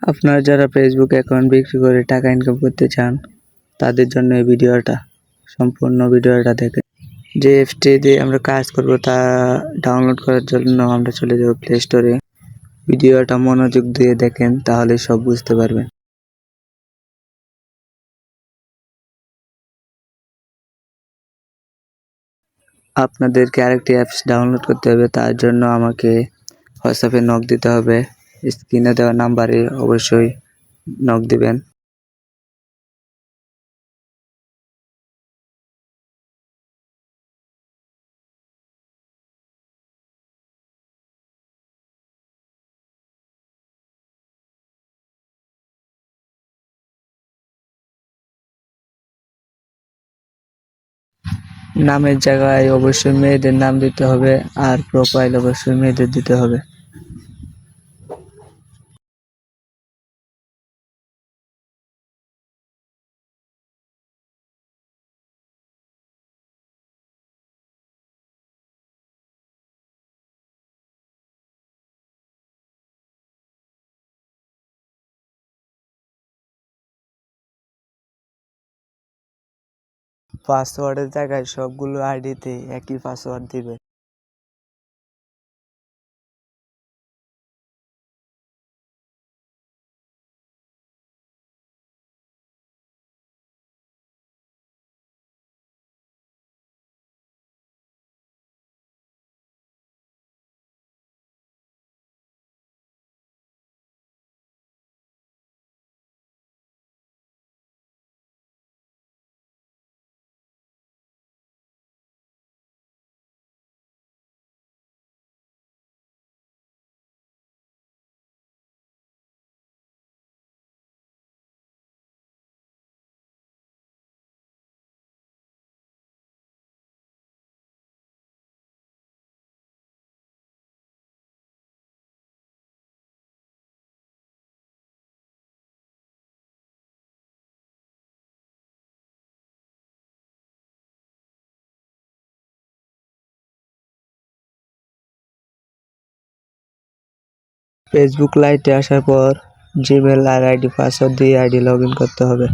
আপনারা যারা Facebook account বিক্রি করে টাকা ইনকাম করতে চান, তাদের জন্য এই ভিডিওটা, সম্পূর্ণ ভিডিওটা দেখেন। যে অ্যাপসটি দিয়ে আমরা কাজ করব তা ডাউনলোড করার জন্য আমরা চলে যাব প্লে স্টোরে। ভিডিওটা মনোযোগ দিয়ে দেখেন, তাহলে সব বুঝতে পারবেন। আপনাদেরকে আরেকটি অ্যাপস ডাউনলোড করতে হবে, তার জন্য আমাকে হোয়াটসঅ্যাপে নক দিতে হবে। স্ক্রিনে দেওয়া নাম্বারে অবশ্যই নক দিবেন। নামের জায়গায় অবশ্যই মেয়েদের নাম দিতে হবে, আর প্রোফাইল অবশ্যই মেয়েদের দিতে হবে। পাসওয়ার্ডের জায়গায় সবগুলো আইডিতে একই পাসওয়ার্ড দিবে। ফেসবুক লাইটে আসার পর জিমেল আর আইডি পাসওয়ার্ড দিয়ে আইডি লগ ইন করতে হবে।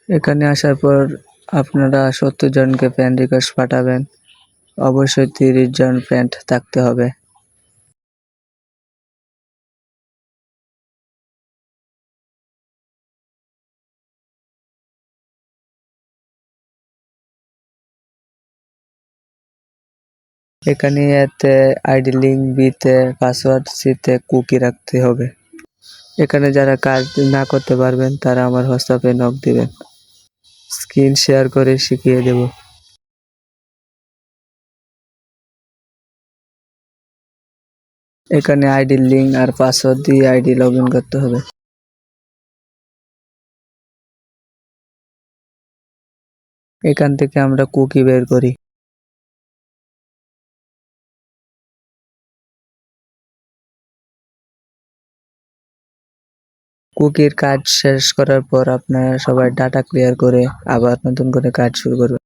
এখানে আসার পর আপনারা 70 জনকে ফ্রেন্ড রিকোয়েস্ট পাঠাবেন। অবশ্যই 30 জন ফ্রেন্ড থাকতে হবে। এখানে এতে আইডি লিঙ্ক বিতে পাসওয়ার্ড সিতে কুকি রাখতে হবে। এখানে যারা কাজ না করতে পারবেন তারা আমার হোয়াটসঅ্যাপে নক দিবেন। স্ক্রিন শেয়ার করে শিখিয়ে দেব। এখানে আইডির লিঙ্ক আর পাসওয়ার্ড দিয়ে আইডি লগ ইন করতে হবে। এখান থেকে আমরা কুকি বের করি। কুকির কাজ শেষ করার পর আপনারা সবাই ডাটা ক্লিয়ার করে আবার নতুন করে কাজ শুরু করবেন।